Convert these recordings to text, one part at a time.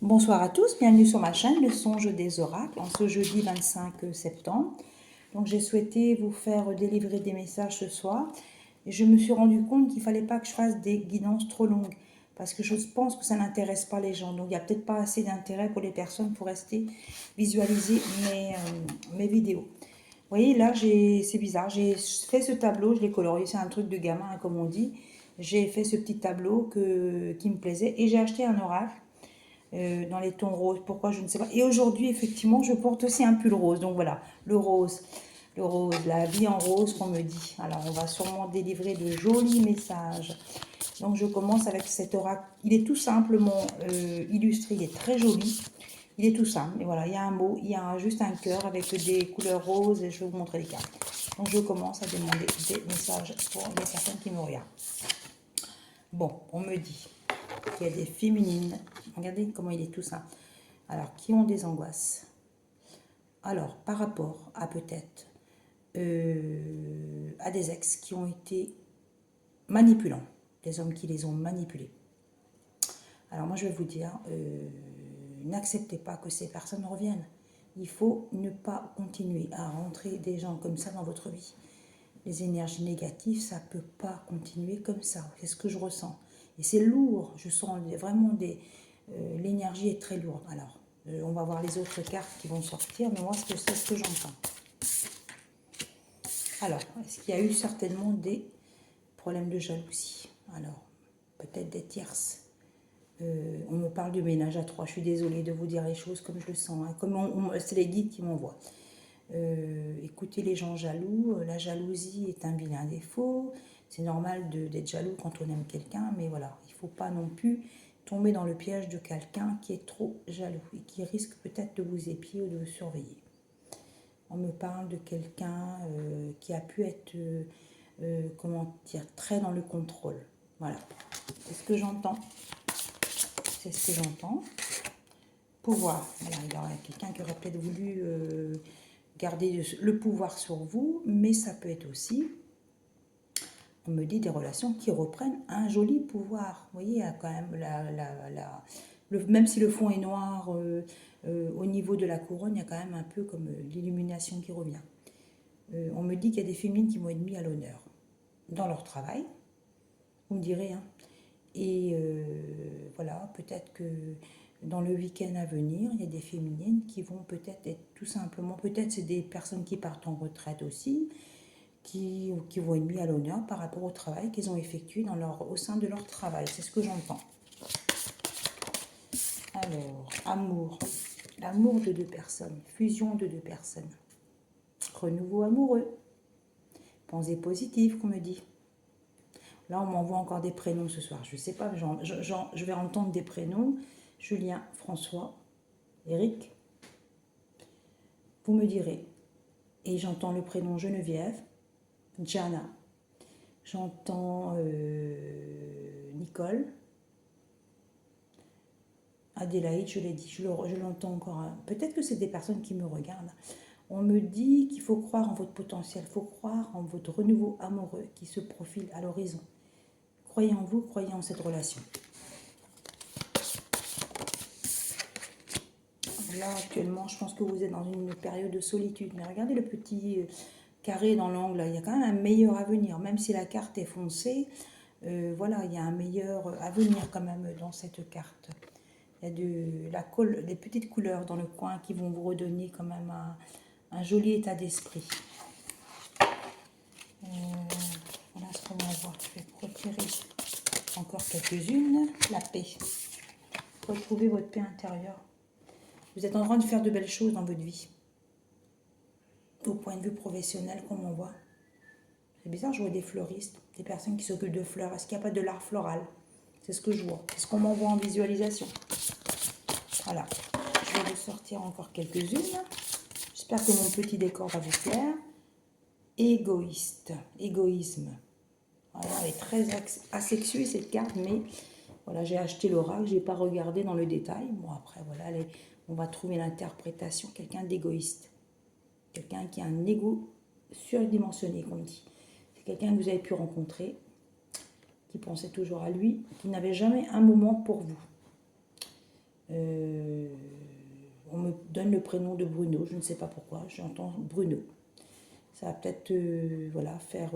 Bonsoir à tous, bienvenue sur ma chaîne Le Songe des Oracles en ce jeudi 25 septembre. Donc j'ai souhaité vous faire délivrer des messages ce soir et je me suis rendu compte qu'il ne fallait pas que je fasse des guidances trop longues parce que je pense que ça n'intéresse pas les gens. Donc il n'y a peut-être pas assez d'intérêt pour les personnes pour rester visualiser mes vidéos. Vous voyez là, c'est bizarre, j'ai fait ce tableau, je l'ai colorié, c'est un truc de gamin hein, comme on dit. J'ai fait ce petit tableau qui me plaisait et j'ai acheté un oracle dans les tons roses. Pourquoi, je ne sais pas. Et aujourd'hui, effectivement, je porte aussi un pull rose. Donc voilà, le rose, la vie en rose qu'on me dit. Alors, on va sûrement délivrer de jolis messages. Donc, je commence avec cet oracle. Il est tout simplement illustré, il est très joli. Il est tout simple. Et voilà, il y a un mot, il y a juste un cœur avec des couleurs roses et je vais vous montrer les cartes. Donc, je commence à demander des messages pour les personnes qui me regardent. Bon, on me dit qu'il y a des féminines. Regardez comment il est tout simple. Alors, qui ont des angoisses. Alors, par rapport à peut-être à des ex qui ont été manipulants, des hommes qui les ont manipulés. Alors moi, je vais vous dire, n'acceptez pas que ces personnes reviennent. Il faut ne pas continuer à rentrer des gens comme ça dans votre vie. Les énergies négatives, ça ne peut pas continuer comme ça. C'est ce que je ressens. Et c'est lourd. Je sens vraiment l'énergie est très lourde. Alors, on va voir les autres cartes qui vont sortir, mais moi, c'est ce que j'entends. Alors, est-ce qu'il y a eu certainement des problèmes de jalousie? Alors, peut-être des tierces. On me parle du ménage à trois. Je suis désolée de vous dire les choses comme je le sens. Hein. Comme c'est les guides qui m'envoient. Écoutez les gens jaloux. La jalousie est un vilain défaut. C'est normal d'être jaloux quand on aime quelqu'un, mais voilà, il ne faut pas non plus tomber dans le piège de quelqu'un qui est trop jaloux et qui risque peut-être de vous épier ou de vous surveiller. On me parle de quelqu'un qui a pu être, comment dire, très dans le contrôle. Voilà, c'est ce que j'entends. C'est ce que j'entends. Pouvoir. Voilà, il y aurait quelqu'un qui aurait peut-être voulu garder le pouvoir sur vous, mais ça peut être aussi, on me dit, des relations qui reprennent un joli pouvoir. Vous voyez, il y a quand même même si le fond est noir, au niveau de la couronne, il y a quand même un peu comme l'illumination qui revient. On me dit qu'il y a des féminines qui vont être mis à l'honneur dans leur travail, vous me direz, hein. Et voilà, peut-être que dans le week-end à venir, il y a des féminines qui vont peut-être être tout simplement, peut-être c'est des personnes qui partent en retraite aussi, qui vont être mis à l'honneur par rapport au travail qu'ils ont effectué au sein de leur travail. C'est ce que j'entends. Alors, amour. L'amour de deux personnes, fusion de deux personnes. Renouveau amoureux. Pensée positive, qu'on me dit. Là, on m'envoie encore des prénoms ce soir. Je ne sais pas, je vais entendre des prénoms. Julien, François, Eric. Vous me direz. Et j'entends le prénom Geneviève, Jana. J'entends Nicole. Adélaïde, je l'ai dit, je l'entends encore. Peut-être que c'est des personnes qui me regardent. On me dit qu'il faut croire en votre potentiel, il faut croire en votre renouveau amoureux qui se profile à l'horizon. Croyez en vous, croyez en cette relation. Là, actuellement, je pense que vous êtes dans une période de solitude. Mais regardez le petit carré dans l'angle. Il y a quand même un meilleur avenir. Même si la carte est foncée, voilà, il y a un meilleur avenir quand même dans cette carte. Il y a des petites couleurs dans le coin qui vont vous redonner quand même un joli état d'esprit. Voilà ce qu'on va voir. Je vais retirer encore quelques-unes. La paix. Retrouvez votre paix intérieure. Vous êtes en train de faire de belles choses dans votre vie. Au point de vue professionnel, comme on voit. C'est bizarre, je vois des fleuristes, des personnes qui s'occupent de fleurs. Est-ce qu'il n'y a pas de l'art floral? C'est ce que je vois. C'est ce qu'on m'envoie en visualisation. Voilà. Je vais vous sortir encore quelques-unes. J'espère que mon petit décor va vous plaire. Égoïste. Égoïsme. Voilà, elle est très asexuée cette carte, mais voilà, j'ai acheté l'oracle, je n'ai pas regardé dans le détail. Bon, après, voilà, on va trouver l'interprétation. Quelqu'un d'égoïste. Quelqu'un qui a un ego surdimensionné, comme on dit. C'est quelqu'un que vous avez pu rencontrer, qui pensait toujours à lui, qui n'avait jamais un moment pour vous. prenne le prénom de Bruno. Je ne sais pas pourquoi, j'entends Bruno. Ça va peut-être voilà, faire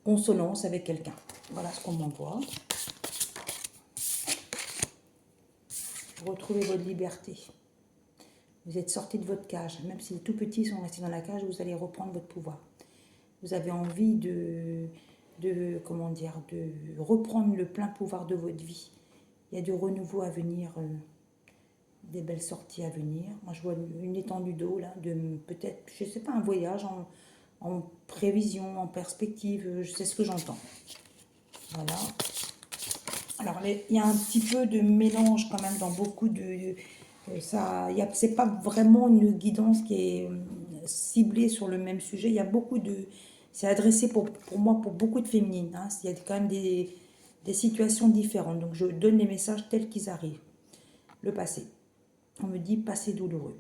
consonance avec quelqu'un. Voilà ce qu'on m'envoie. Retrouvez votre liberté. Vous êtes sorti de votre cage. Même si les tout petits sont restés dans la cage, vous allez reprendre votre pouvoir. Vous avez envie comment dire, de reprendre le plein pouvoir de votre vie. Il y a du renouveau à venir, des belles sorties à venir. Moi, je vois une étendue d'eau, là, de peut-être, je ne sais pas, un voyage en prévision, en perspective, c'est ce que j'entends. Voilà. Alors, il y a un petit peu de mélange quand même dans beaucoup de... c'est pas vraiment une guidance qui est ciblée sur le même sujet. Il y a beaucoup de... C'est adressé pour moi pour beaucoup de féminines. Hein. Il y a quand même des situations différentes. Donc, je donne les messages tels qu'ils arrivent. Le passé. On me dit passé douloureux.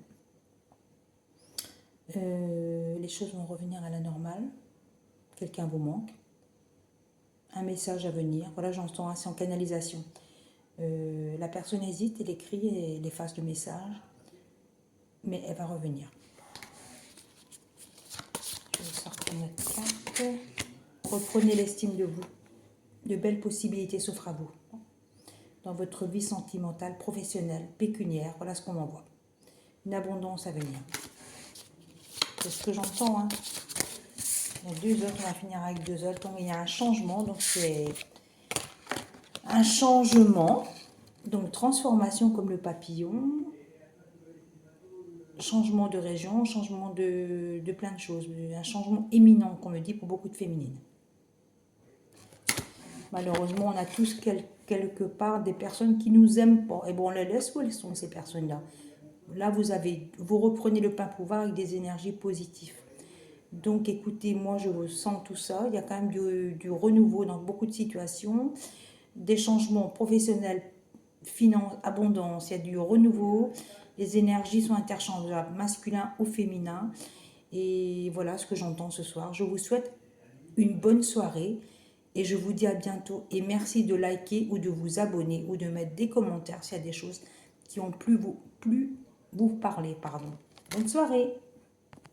Les choses vont revenir à la normale. Quelqu'un vous manque. Un message à venir. Voilà, j'entends assez en canalisation. La personne hésite, elle écrit, elle efface le message. Mais elle va revenir. Je vais sortir notre carte. Reprenez l'estime de vous. De belles possibilités s'offrent à vous. Dans votre vie sentimentale, professionnelle, pécuniaire. Voilà ce qu'on m'envoie. Une abondance à venir. C'est ce que j'entends. Hein. Il y a 2 autres, on va finir avec 2 autres. Donc, il y a un changement. Donc, c'est un changement. Donc, transformation comme le papillon. Changement de région, changement de plein de choses. Un changement éminent, qu'on me dit, pour beaucoup de féminines. Malheureusement, on a tous quelque part des personnes qui nous aiment pas. Et bon, on les laisse où elles sont, ces personnes-là. Là, vous reprenez le plein pouvoir avec des énergies positives. Donc, écoutez, moi, je sens tout ça. Il y a quand même du renouveau dans beaucoup de situations. Des changements professionnels, finance, abondance. Il y a du renouveau. Les énergies sont interchangeables, masculin ou féminin. Et voilà ce que j'entends ce soir. Je vous souhaite une bonne soirée. Et je vous dis à bientôt. Et merci de liker ou de vous abonner ou de mettre des commentaires s'il y a des choses qui ont plus vous parler. Bonne soirée.